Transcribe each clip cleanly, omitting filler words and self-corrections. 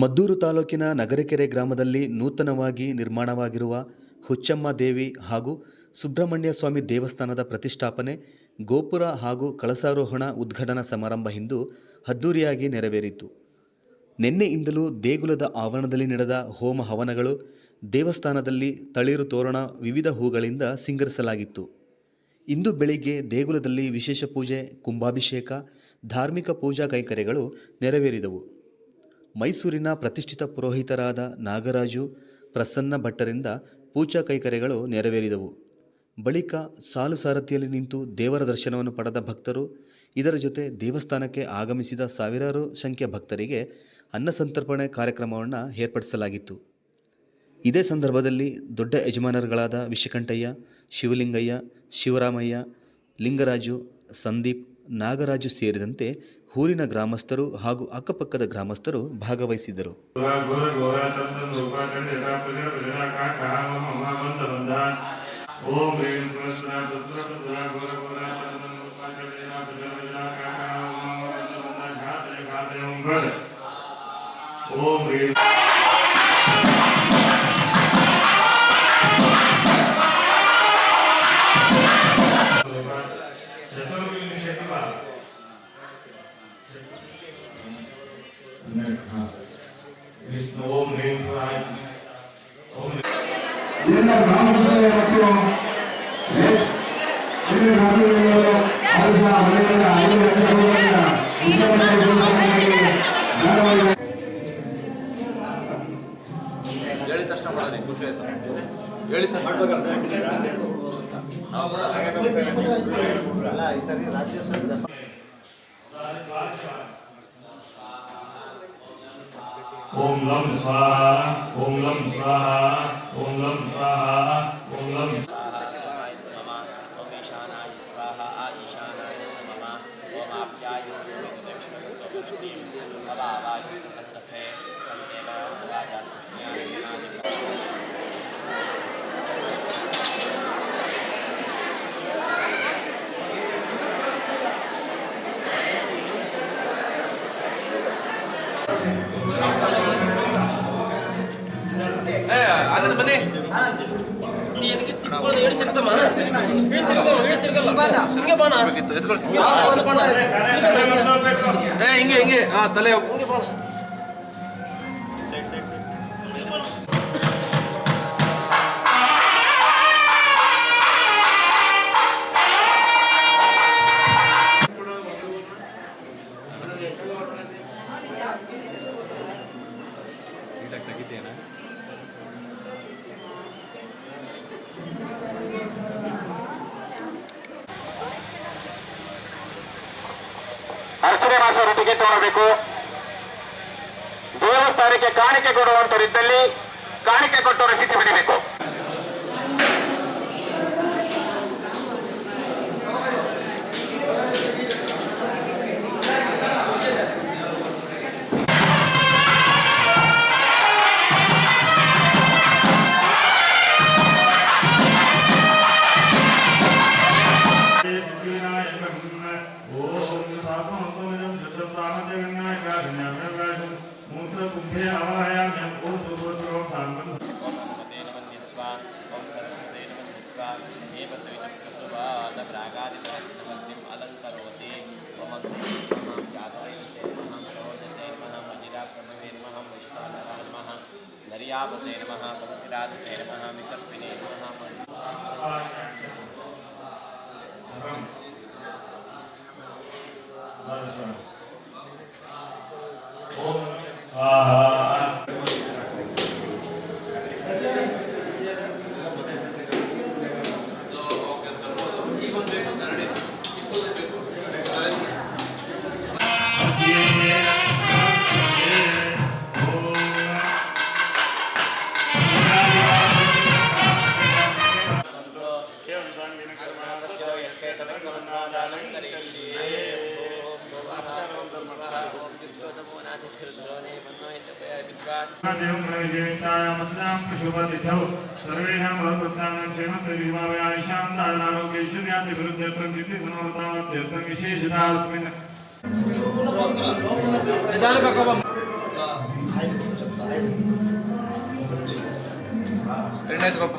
ಮದ್ದೂರು ತಾಲೂಕಿನ ನಗರಕೆರೆ ಗ್ರಾಮದಲ್ಲಿ ನೂತನವಾಗಿ ನಿರ್ಮಾಣವಾಗಿರುವ ಹುಚ್ಚಮ್ಮ ದೇವಿ ಹಾಗೂ ಸುಬ್ರಹ್ಮಣ್ಯ ಸ್ವಾಮಿ ದೇವಸ್ಥಾನದ ಪ್ರತಿಷ್ಠಾಪನೆ, ಗೋಪುರ ಹಾಗೂ ಕಳಸಾರೋಹಣ ಉದ್ಘಾಟನಾ ಸಮಾರಂಭ ಇಂದು ಅದ್ದೂರಿಯಾಗಿ ನೆರವೇರಿತು. ನಿನ್ನೆಯಿಂದಲೂ ದೇಗುಲದ ಆವರಣದಲ್ಲಿ ನಡೆದ ಹೋಮ ಹವನಗಳು, ದೇವಸ್ಥಾನದಲ್ಲಿ ತಳಿರು ತೋರಣ, ವಿವಿಧ ಹೂಗಳಿಂದ ಸಿಂಗರಿಸಲಾಗಿತ್ತು. ಇಂದು ಬೆಳಿಗ್ಗೆ ದೇಗುಲದಲ್ಲಿ ವಿಶೇಷ ಪೂಜೆ, ಕುಂಭಾಭಿಷೇಕ, ಧಾರ್ಮಿಕ ಪೂಜಾ ಕೈಂಕರ್ಯಗಳು ನೆರವೇರಿದವು. ಮೈಸೂರಿನ ಪ್ರತಿಷ್ಠಿತ ಪುರೋಹಿತರಾದ ನಾಗರಾಜು, ಪ್ರಸನ್ನ ಭಟ್ಟರಿಂದ ಪೂಜಾ ಕೈಂಕರ್ಯಗಳು ನೆರವೇರಿದವು. ಬಳಿಕ ಸಾಲು ಸಾರಥಿಯಲ್ಲಿ ನಿಂತು ದೇವರ ದರ್ಶನವನ್ನು ಪಡೆದ ಭಕ್ತರು, ಇದರ ಜೊತೆ ದೇವಸ್ಥಾನಕ್ಕೆ ಆಗಮಿಸಿದ ಸಾವಿರಾರು ಸಂಖ್ಯೆಯ ಭಕ್ತರಿಗೆ ಅನ್ನ ಸಂತರ್ಪಣೆ ಕಾರ್ಯಕ್ರಮವನ್ನು ಏರ್ಪಡಿಸಲಾಗಿತ್ತು. ಇದೇ ಸಂದರ್ಭದಲ್ಲಿ ದೊಡ್ಡ ಯಜಮಾನರುಗಳಾದ ವಿಷಕಂಠಯ್ಯ, ಶಿವಲಿಂಗಯ್ಯ, ಶಿವರಾಮಯ್ಯ, ಲಿಂಗರಾಜು, ಸಂದೀಪ್, ನಾಗರಾಜು ಸೇರಿದಂತೆ ಊರಿನ ಗ್ರಾಮಸ್ಥರು ಹಾಗೂ ಅಕ್ಕಪಕ್ಕದ ಗ್ರಾಮಸ್ಥರು ಭಾಗವಹಿಸಿದ್ದರು. ಎಲ್ಲ ಗ್ರಾಮಸ್ಥರು ಮತ್ತು ಹೇಳಿದ ತಕ್ಷಣ ಮಾಡೋದು ಖುಷಿ ಆಯ್ತು. ಹೇಳಿದ ತಕ್ಷಣ ಈ ಸರಿ ರಾಜ್ಯೋತ್ಸವ ಓಂ ಲಂ ಸ್ವಾಹಾ, ಓಂ ಲಂ ಸ್ವಾಹಾ, ಓಂ ಲಂ ಸ್ವಾಹಾ, ಓಂ ಲಂ ಬನ್ನಿ. ಹಿಂಗೆ ಹಿಂಗೆ ತಲೆ ತೆಗಿತೇನೆ. ಅರ್ಚನೆ ಮಾಡಿಸೋರು ಟಿಕೆಟ್ ತಗೊಳ್ಬೇಕು. ದೇವಸ್ಥಾನಕ್ಕೆ ಕಾಣಿಕೆ ಕೊಡುವಂತವರಿದ್ದಲ್ಲಿ ಕಾಣಿಕೆ ಕೊಟ್ಟು ರಸೀದಿ ಬಿಡಬೇಕು. दर्यापसे नमः, पवित्रादसे नमः, विसर्पिने नमः. ओम स्वाहा. सर्वेषां भवत्प्रदानं क्षेमत्रिविभावयाशां दानारोग्यैश्वर्यादि विरुद्धं जितिगुणवत्तावत्यर्थं विशेषता अस्मिन् ಎಣ್ಣೆ ಎತ್ಕೊಪ್ಪ.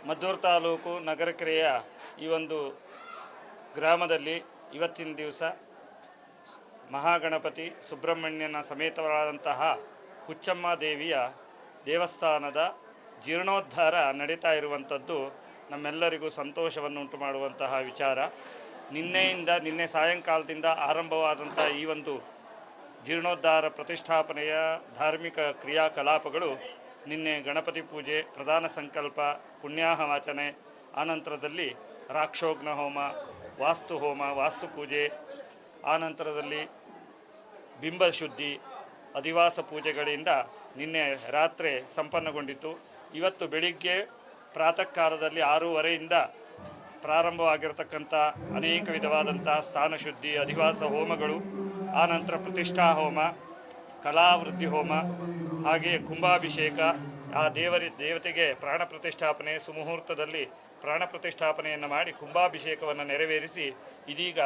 ಮದ್ದೂರು ತಾಲೂಕು ನಗರಕೆರೆಯ ಈ ಒಂದು ಗ್ರಾಮದಲ್ಲಿ ಇವತ್ತಿನ ದಿವಸ ಮಹಾಗಣಪತಿ ಸುಬ್ರಹ್ಮಣ್ಯನ ಸಮೇತರಾದಂತಹ ಹುಚ್ಚಮ್ಮ ದೇವಿಯ ದೇವಸ್ಥಾನದ ಜೀರ್ಣೋದ್ಧಾರ ನಡೀತಾ ಇರುವಂಥದ್ದು ನಮ್ಮೆಲ್ಲರಿಗೂ ಸಂತೋಷವನ್ನು ಉಂಟು ಮಾಡುವಂತಹ ವಿಚಾರ. ನಿನ್ನೆ ಸಾಯಂಕಾಲದಿಂದ ಆರಂಭವಾದಂಥ ಈ ಒಂದು ಜೀರ್ಣೋದ್ಧಾರ ಪ್ರತಿಷ್ಠಾಪನೆಯ ಧಾರ್ಮಿಕ ಕ್ರಿಯಾಕಲಾಪಗಳು ನಿನ್ನೆ ಗಣಪತಿ ಪೂಜೆ, ಪ್ರಧಾನ ಸಂಕಲ್ಪ, ಪುಣ್ಯಾಹವಾಚನೆ, ಆನಂತರದಲ್ಲಿ ರಾಕ್ಷೋಗ್ನ ಹೋಮ, ವಾಸ್ತು ಹೋಮ, ವಾಸ್ತು ಪೂಜೆ, ಆನಂತರದಲ್ಲಿ ಬಿಂಬಶುದ್ಧಿ, ಅಧಿವಾಸ ಪೂಜೆಗಳಿಂದ ನಿನ್ನೆ ರಾತ್ರಿ ಸಂಪನ್ನಗೊಂಡಿತು. ಇವತ್ತು ಬೆಳಿಗ್ಗೆ ಪ್ರಾತಃ ಕಾಲದಲ್ಲಿ 6:30ಯಿಂದ ಪ್ರಾರಂಭವಾಗಿರತಕ್ಕಂಥ ಅನೇಕ ವಿಧವಾದಂಥ ಸ್ಥಾನಶುದ್ಧಿ, ಅಧಿವಾಸ ಹೋಮಗಳು, ಆನಂತರ ಪ್ರತಿಷ್ಠಾ ಹೋಮ, ಕಲಾವೃದ್ಧಿ ಹೋಮ, ಹಾಗೆಯೇ ಕುಂಭಾಭಿಷೇಕ, ಆ ದೇವತೆಗೆ ಪ್ರಾಣ ಪ್ರತಿಷ್ಠಾಪನೆ, ಸುಮುಹೂರ್ತದಲ್ಲಿ ಪ್ರಾಣ ಪ್ರತಿಷ್ಠಾಪನೆಯನ್ನು ಮಾಡಿ ಕುಂಭಾಭಿಷೇಕವನ್ನು ನೆರವೇರಿಸಿ ಇದೀಗ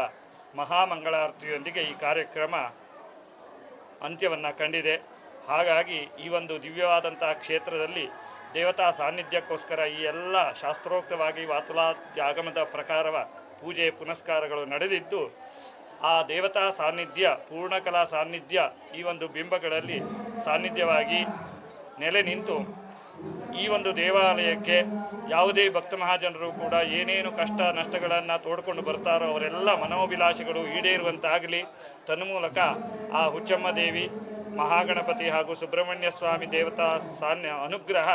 ಮಹಾಮಂಗಳಾರತಿಯೊಂದಿಗೆ ಈ ಕಾರ್ಯಕ್ರಮ ಅಂತ್ಯವನ್ನು ಕಂಡಿದೆ. ಹಾಗಾಗಿ ಈ ಒಂದು ದಿವ್ಯವಾದಂತಹ ಕ್ಷೇತ್ರದಲ್ಲಿ ದೇವತಾ ಸಾನ್ನಿಧ್ಯಕ್ಕೋಸ್ಕರ ಈ ಎಲ್ಲ ಶಾಸ್ತ್ರೋಕ್ತವಾಗಿ ವಾತುಲಾದ್ಯ ಆಗಮದ ಪ್ರಕಾರವ ಪೂಜೆ ಪುನಸ್ಕಾರಗಳು ನಡೆದಿದ್ದು, ಆ ದೇವತಾ ಸಾನ್ನಿಧ್ಯ, ಪೂರ್ಣಕಲಾ ಸಾನ್ನಿಧ್ಯ ಈ ಒಂದು ಬಿಂಬಗಳಲ್ಲಿ ಸಾನ್ನಿಧ್ಯವಾಗಿ ನೆಲೆ ನಿಂತು ಈ ಒಂದು ದೇವಾಲಯಕ್ಕೆ ಯಾವುದೇ ಭಕ್ತ ಮಹಾಜನರು ಕೂಡ ಏನೇನು ಕಷ್ಟ ನಷ್ಟಗಳನ್ನು ತೋಡ್ಕೊಂಡು ಬರ್ತಾರೋ ಅವರೆಲ್ಲ ಮನೋಭಿಲಾಷೆಗಳು ಈಡೇರುವಂತಾಗಲಿ, ತನ್ಮೂಲಕ ಆ ಹುಚ್ಚಮ್ಮ ದೇವಿ, ಮಹಾಗಣಪತಿ ಹಾಗೂ ಸುಬ್ರಹ್ಮಣ್ಯ ಸ್ವಾಮಿ ದೇವತಾ ಅನುಗ್ರಹ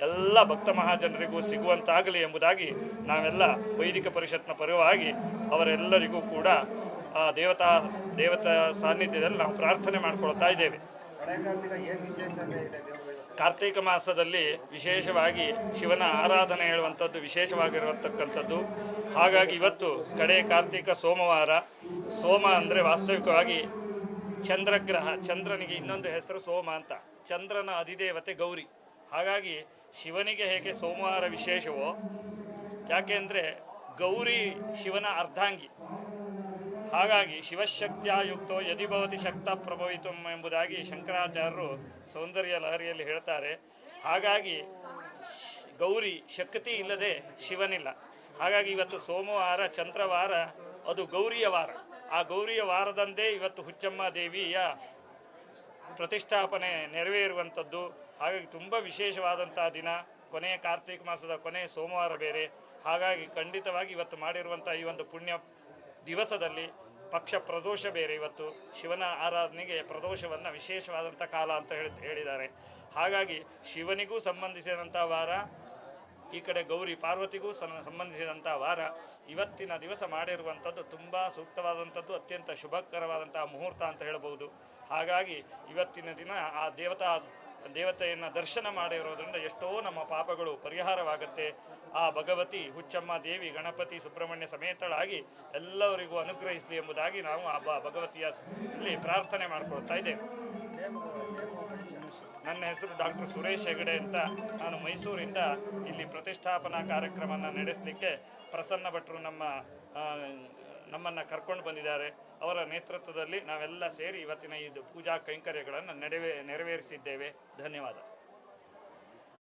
ಎಲ್ಲ ಭಕ್ತ ಮಹಾಜನರಿಗೂ ಸಿಗುವಂತಾಗಲಿ ಎಂಬುದಾಗಿ ನಾವೆಲ್ಲ ವೈದಿಕ ಪರಿಷತ್ನ ಪರವಾಗಿ ಅವರೆಲ್ಲರಿಗೂ ಕೂಡ ಆ ದೇವತಾ ಸಾನ್ನಿಧ್ಯದಲ್ಲಿ ನಾವು ಪ್ರಾರ್ಥನೆ ಮಾಡಿಕೊಳ್ತಾ ಇದ್ದೇವೆ. ಕಾರ್ತಿಕ ಮಾಸದಲ್ಲಿ ವಿಶೇಷವಾಗಿ ಶಿವನ ಆರಾಧನೆ ಹೇಳುವಂಥದ್ದು ವಿಶೇಷವಾಗಿರತಕ್ಕಂಥದ್ದು. ಹಾಗಾಗಿ ಇವತ್ತು ಕಡೆ ಕಾರ್ತಿಕ ಸೋಮವಾರ. ಸೋಮ ಅಂದರೆ ವಾಸ್ತವಿಕವಾಗಿ ಚಂದ್ರಗ್ರಹ, ಚಂದ್ರನಿಗೆ ಇನ್ನೊಂದು ಹೆಸರು ಸೋಮ ಅಂತ. ಚಂದ್ರನ ಅಧಿದೇವತೆ ಗೌರಿ. ಹಾಗಾಗಿ ಶಿವನಿಗೆ ಹೇಗೆ ಸೋಮವಾರ ವಿಶೇಷವೋ, ಯಾಕೆಂದರೆ ಗೌರಿ ಶಿವನ ಅರ್ಧಾಂಗಿ. ಹಾಗಾಗಿ ಶಿವಶಕ್ತಿಯುಕ್ತೋ ಯದಿ ಭವತಿ ಶಕ್ತ ಪ್ರಭವಿತು ಎಂಬುದಾಗಿ ಶಂಕರಾಚಾರ್ಯರು ಸೌಂದರ್ಯ ಲಹರಿಯಲ್ಲಿ ಹೇಳ್ತಾರೆ. ಹಾಗಾಗಿ ಗೌರಿ ಶಕ್ತಿ ಇಲ್ಲದೆ ಶಿವನಿಲ್ಲ. ಹಾಗಾಗಿ ಇವತ್ತು ಸೋಮವಾರ, ಚಂದ್ರವಾರ, ಅದು ಗೌರಿಯ ವಾರ. ಆ ಗೌರಿಯ ವಾರದಂದೇ ಇವತ್ತು ಹುಚ್ಚಮ್ಮ ದೇವಿಯ ಪ್ರತಿಷ್ಠಾಪನೆ ನೆರವೇರುವಂಥದ್ದು. ಹಾಗಾಗಿ ತುಂಬ ವಿಶೇಷವಾದಂಥ ದಿನ. ಕೊನೆಯ ಕಾರ್ತಿಕ ಮಾಸದ ಕೊನೆಯ ಸೋಮವಾರ ಬೇರೆ. ಹಾಗಾಗಿ ಖಂಡಿತವಾಗಿ ಇವತ್ತು ಮಾಡಿರುವಂಥ ಈ ಒಂದು ಪುಣ್ಯ ದಿವಸದಲ್ಲಿ ಪಕ್ಷ ಪ್ರದೋಷ ಬೇರೆ. ಇವತ್ತು ಶಿವನ ಆರಾಧನೆಗೆ ಪ್ರದೋಷವನ್ನು ವಿಶೇಷವಾದಂಥ ಕಾಲ ಅಂತ ಹೇಳಿದ್ದಾರೆ. ಹಾಗಾಗಿ ಶಿವನಿಗೂ ಸಂಬಂಧಿಸಿದಂಥ ವಾರ, ಈ ಕಡೆ ಗೌರಿ ಪಾರ್ವತಿಗೂ ಸಂಬಂಧಿಸಿದಂಥ ವಾರ. ಇವತ್ತಿನ ದಿವಸ ಮಾಡಿರುವಂಥದ್ದು ತುಂಬ ಸೂಕ್ತವಾದಂಥದ್ದು, ಅತ್ಯಂತ ಶುಭಕರವಾದಂಥ ಮುಹೂರ್ತ ಅಂತ ಹೇಳಬಹುದು. ಹಾಗಾಗಿ ಇವತ್ತಿನ ದಿನ ಆ ದೇವತೆಯನ್ನು ದರ್ಶನ ಮಾಡಿರೋದ್ರಿಂದ ಎಷ್ಟೋ ನಮ್ಮ ಪಾಪಗಳು ಪರಿಹಾರವಾಗುತ್ತೆ. ಆ ಭಗವತಿ ಹುಚ್ಚಮ್ಮ ದೇವಿ ಗಣಪತಿ ಸುಬ್ರಹ್ಮಣ್ಯ ಸಮೇತಳಾಗಿ ಎಲ್ಲರಿಗೂ ಅನುಗ್ರಹಿಸಲಿ ಎಂಬುದಾಗಿ ನಾವು ಆ ಭಗವತಿಯಲ್ಲಿ ಪ್ರಾರ್ಥನೆ ಮಾಡಿಕೊಳ್ತಾ ಇದ್ದೇವೆ. ನನ್ನ ಹೆಸರು ಡಾಕ್ಟರ್ ಸುರೇಶ್ ಹೆಗಡೆ ಅಂತ. ನಾನು ಮೈಸೂರಿಂದ ಇಲ್ಲಿ ಪ್ರತಿಷ್ಠಾಪನಾ ಕಾರ್ಯಕ್ರಮವನ್ನು ನಡೆಸಲಿಕ್ಕೆ ಪ್ರಸನ್ನ ಭಟ್ರು ನಮ್ಮನ್ನು ಕರ್ಕೊಂಡು ಬಂದಿದ್ದಾರೆ. ಅವರ ನೇತೃತ್ವದಲ್ಲಿ ನಾವೆಲ್ಲ ಸೇರಿ ಇವತ್ತಿನ ಇದು ಪೂಜಾ ಕೈಂಕರ್ಯಗಳನ್ನು ನೆರವೇರಿಸಿದ್ದೇವೆ. ಧನ್ಯವಾದ.